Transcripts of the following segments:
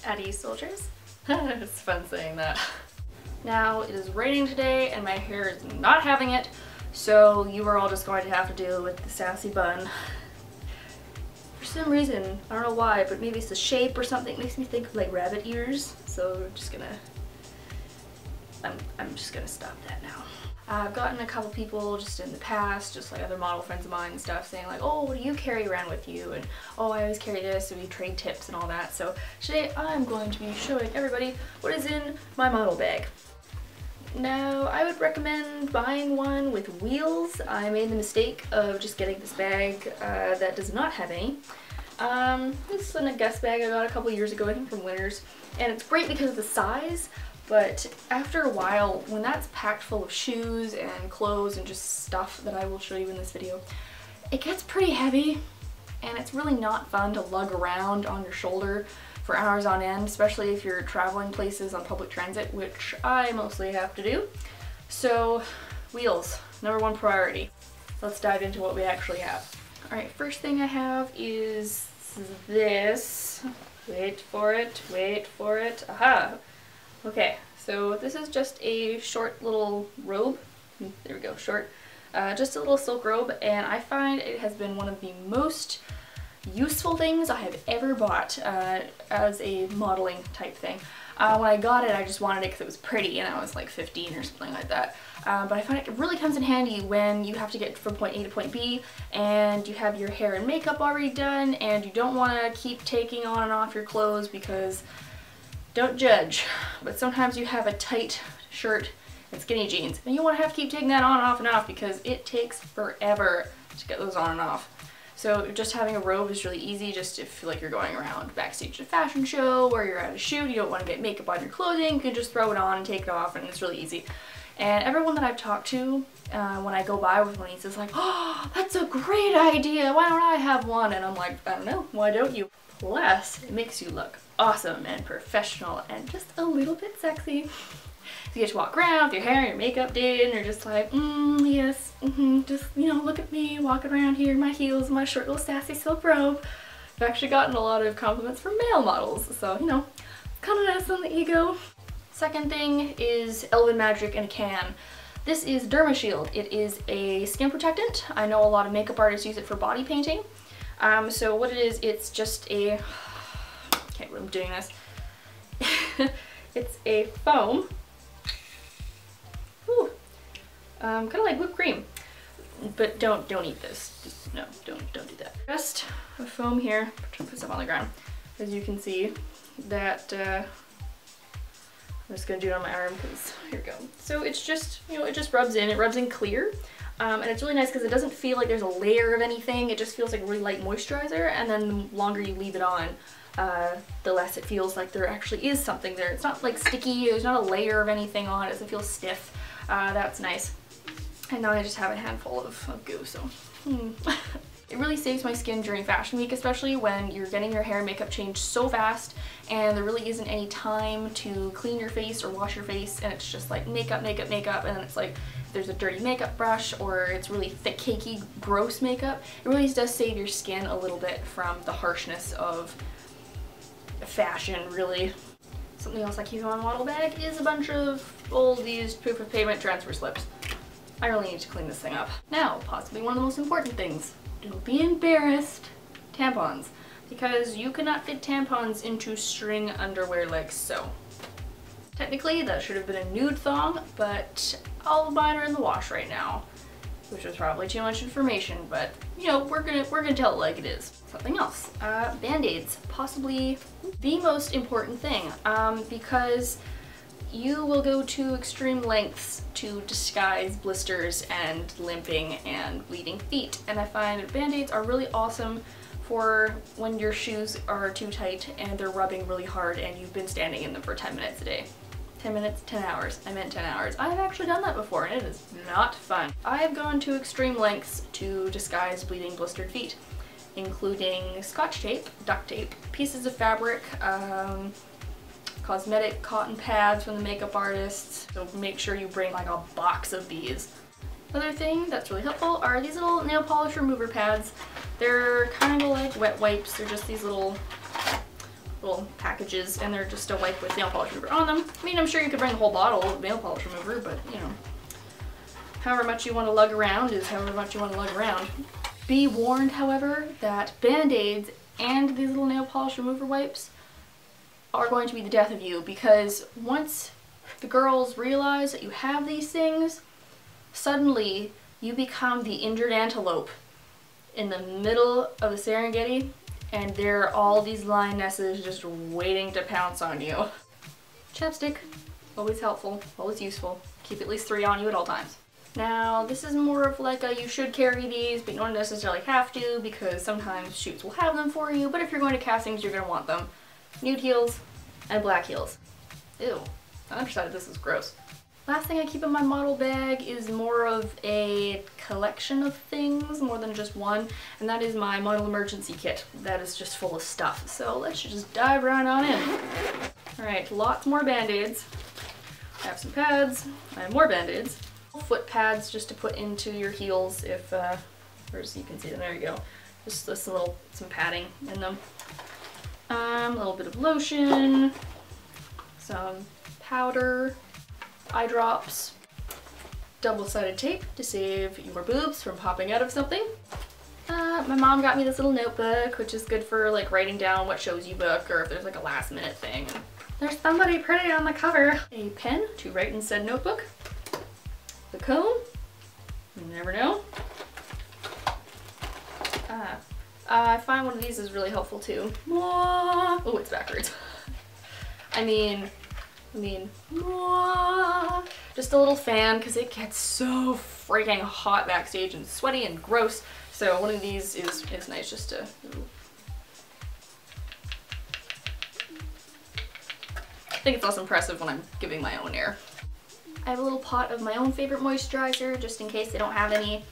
at ease, soldiers. It's fun saying that. Now, it is raining today and my hair is not having it, so you are all just going to have to deal with the sassy bun. For some reason, I don't know why, but maybe it's the shape or something, it makes me think of like rabbit ears, so I'm just gonna stop that now. I've gotten a couple people just in the past, just like other model friends of mine and stuff, saying like, oh, what do you carry around with you? And oh, I always carry this, and we trade tips and all that. So today I'm going to be showing everybody what is in my model bag. Now, I would recommend buying one with wheels. I made the mistake of just getting this bag that does not have any. This is a guest bag I got a couple years ago, I think from Winners, and it's great because of the size. But after a while, when that's packed full of shoes and clothes and just stuff that I will show you in this video, it gets pretty heavy and it's really not fun to lug around on your shoulder for hours on end, especially if you're traveling places on public transit, which I mostly have to do. So wheels, #1 priority. Let's dive into what we actually have. Alright, first thing I have is this. Wait for it, wait for it. Aha! Okay, so this is just a short little robe. There we go, short. Just a little silk robe, and I find it has been one of the most useful things I have ever bought as a modeling type thing. When I got it, I just wanted it because it was pretty, and I was like 15 or something like that. But I find it really comes in handy when you have to get from point A to point B, and you have your hair and makeup already done, and you don't want to keep taking on and off your clothes because, don't judge, but sometimes you have a tight shirt and skinny jeans, and you want to have to keep taking that on and off because it takes forever to get those on and off. So just having a robe is really easy, just if like you're going around backstage at a fashion show or you're at a shoot, you don't want to get makeup on your clothing, you can just throw it on and take it off, and it's really easy. And everyone that I've talked to when I go by with one of these is like, oh, that's a great idea, why don't I have one? And I'm like, I don't know, why don't you? Plus, it makes you look awesome and professional and just a little bit sexy. You get to walk around with your hair and your makeup did, and you're just like, yes, just, you know, look at me walking around here in my heels, my short little sassy silk robe. I've actually gotten a lot of compliments from male models, so, you know, kind of nice on the ego. Second thing is Elven Magic in a can. This is Derma Shield. It is a skin protectant. I know a lot of makeup artists use it for body painting. So what it is, it's just a, okay, I'm doing this. It's a foam, kind of like whipped cream, but don't eat this. Just, no, don't do that. Just a foam here. Put this up on the ground, as you can see. That I'm just gonna do it on my arm because here we go. So it's just, you know, it just rubs in. It rubs in clear. And it's really nice because it doesn't feel like there's a layer of anything. It just feels like a really light moisturizer, and then the longer you leave it on, the less it feels like there actually is something there. It's not like sticky, there's not a layer of anything on it, it doesn't feel stiff. That's nice. And now I just have a handful of goo, so It really saves my skin during fashion week, especially when you're getting your hair and makeup changed so fast and there really isn't any time to clean your face or wash your face, and it's just like makeup, makeup, makeup, and then it's like there's a dirty makeup brush or it's really thick, cakey, gross makeup. It really does save your skin a little bit from the harshness of fashion, really. Something else I keep in my model bag is a bunch of old used proof of payment transfer slips. I really need to clean this thing up. Now, possibly one of the most important things. Don't be embarrassed. Tampons. Because you cannot fit tampons into string underwear like so. Technically, that should have been a nude thong, but all of mine are in the wash right now. Which is probably too much information, but you know, we're gonna tell it like it is. Something else. Band-aids. Possibly the most important thing. Because you will go to extreme lengths to disguise blisters and limping and bleeding feet. And I find band-aids are really awesome for when your shoes are too tight and they're rubbing really hard and you've been standing in them for 10 minutes a day. 10 minutes, 10 hours. I meant 10 hours. I've actually done that before and it is not fun. I have gone to extreme lengths to disguise bleeding blistered feet, including scotch tape, duct tape, pieces of fabric, cosmetic cotton pads from the makeup artists. So make sure you bring like a box of these. Another thing that's really helpful are these little nail polish remover pads. They're kind of like wet wipes. They're just these little little packages, and they're just a wipe with nail polish remover on them. I mean, I'm sure you could bring the whole bottle of nail polish remover, but you know, however much you want to lug around is however much you want to lug around. Be warned, however, that Band-Aids and these little nail polish remover wipes are going to be the death of you, because once the girls realize that you have these things, suddenly you become the injured antelope in the middle of the Serengeti, and there are all these lionesses just waiting to pounce on you. Chapstick, always helpful, always useful. Keep at least 3 on you at all times. Now, this is more of like a you should carry these, but you don't necessarily have to, because sometimes shoots will have them for you, but if you're going to castings, you're going to want them. Nude heels and black heels. Ew, I never decided this is gross. Last thing I keep in my model bag is more of a collection of things, more than just one, and that is my model emergency kit. That is just full of stuff. So let's just dive right on in. Alright, lots more Band-Aids. I have some pads. I have more Band-Aids. Foot pads just to put into your heels if, or so you can see them, there you go. Just this little, some padding in them. A little bit of lotion, some powder, eye drops, double-sided tape to save your boobs from popping out of something. My mom got me this little notebook, which is good for like writing down what shows you book or if there's like a last-minute thing. There's somebody pretty on the cover. A pen to write in said notebook. The comb, you never know. I find one of these is really helpful too. Oh, it's backwards. I mean, just a little fan, because it gets so freaking hot backstage and sweaty and gross. So one of these is nice just to. I think it's less impressive when I'm giving my own air. I have a little pot of my own favorite moisturizer, just in case they don't have any.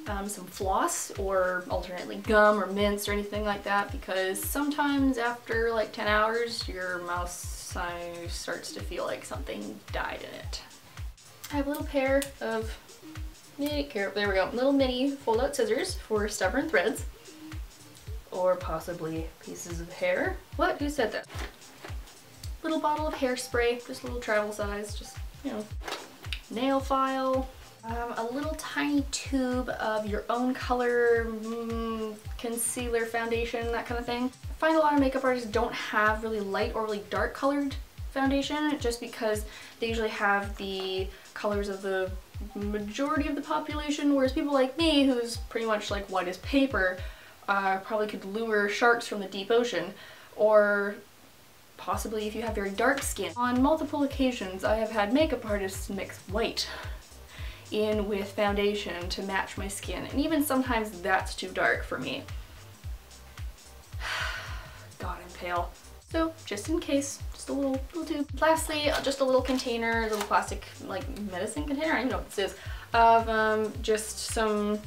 Some floss, or alternately gum or mints or anything like that, because sometimes after like 10 hours your mouth starts to feel like something died in it. I have a little pair of there we go, little mini fold-out scissors for stubborn threads, or possibly pieces of hair. What? Who said that? Little bottle of hairspray, just a little travel size, just, you know. Nail file. A little tiny tube of your own color, concealer, foundation, that kind of thing. I find a lot of makeup artists don't have really light or really dark colored foundation, just because they usually have the colors of the majority of the population, whereas people like me, who's pretty much like white as paper, probably could lure sharks from the deep ocean, or possibly if you have very dark skin. On multiple occasions, I have had makeup artists mix white in with foundation to match my skin, and even sometimes that's too dark for me. God, I'm pale. So just in case, just a little tube. Lastly, just a little container, a little plastic like medicine container, I don't even know what this is, of just some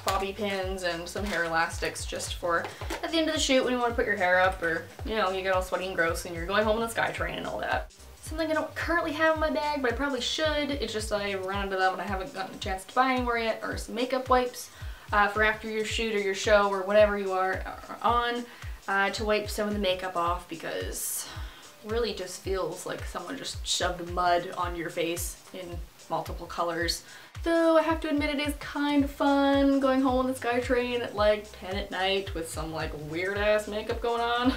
bobby pins and some hair elastics, just for at the end of the shoot when you want to put your hair up, or you know, you get all sweaty and gross and you're going home on the SkyTrain and all that. Something I don't currently have in my bag, but I probably should. It's just I run into them and I haven't gotten a chance to buy anywhere yet, or some makeup wipes for after your shoot or your show or whatever you are on, to wipe some of the makeup off, because it really just feels like someone just shoved mud on your face in multiple colors. Though I have to admit, it is kind of fun going home on the SkyTrain at like 10 at night with some like weird ass makeup going on.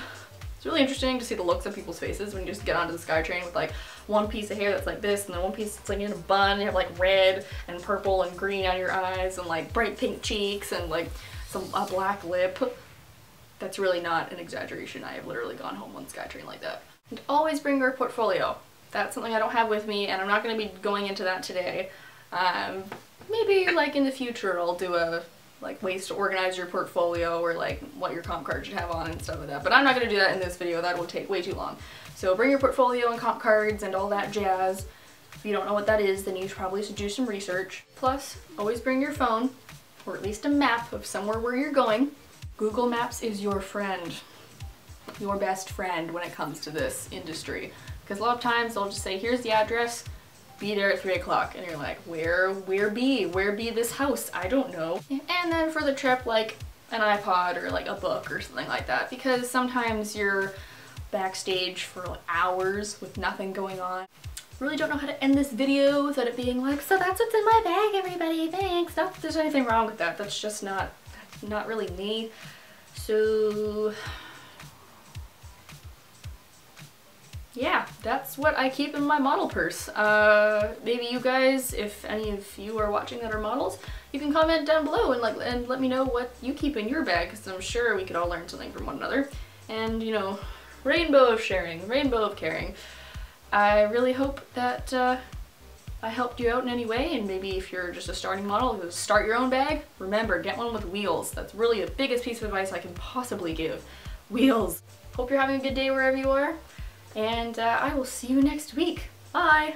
It's really interesting to see the looks of people's faces when you just get onto the SkyTrain with like one piece of hair that's like this, and then one piece that's like in a bun. You have like red and purple and green on your eyes, and like bright pink cheeks, and like a black lip. That's really not an exaggeration. I have literally gone home on the SkyTrain like that. And always bring your portfolio. That's something I don't have with me, and I'm not going to be going into that today. Maybe like in the future I'll do a like ways to organize your portfolio, or like what your comp card should have on and stuff like that. But I'm not going to do that in this video. That will take way too long. So bring your portfolio and comp cards and all that jazz. If you don't know what that is, then you probably should do some research. Plus, always bring your phone, or at least a map of somewhere where you're going. Google Maps is your friend. Your best friend when it comes to this industry. Because a lot of times they'll just say, here's the address, be there at 3 o'clock, and you're like, where be this house? I don't know. And then for the trip, like an iPod or like a book or something like that, because sometimes your backstage for like hours with nothing going on. Really don't know how to end this video without it being like, so that's what's in my bag, everybody, thanks. Not that there's anything wrong with that, that's just not really me. So yeah, that's what I keep in my model purse. Maybe you guys, if any of you are watching that are models, you can comment down below and let me know what you keep in your bag, because I'm sure we could all learn something from one another. And, you know, rainbow of sharing, rainbow of caring. I really hope that I helped you out in any way, and maybe if you're just a starting model who start your own bag, remember, get one with wheels. That's really the biggest piece of advice I can possibly give. Wheels. Hope you're having a good day wherever you are, and I will see you next week. Bye!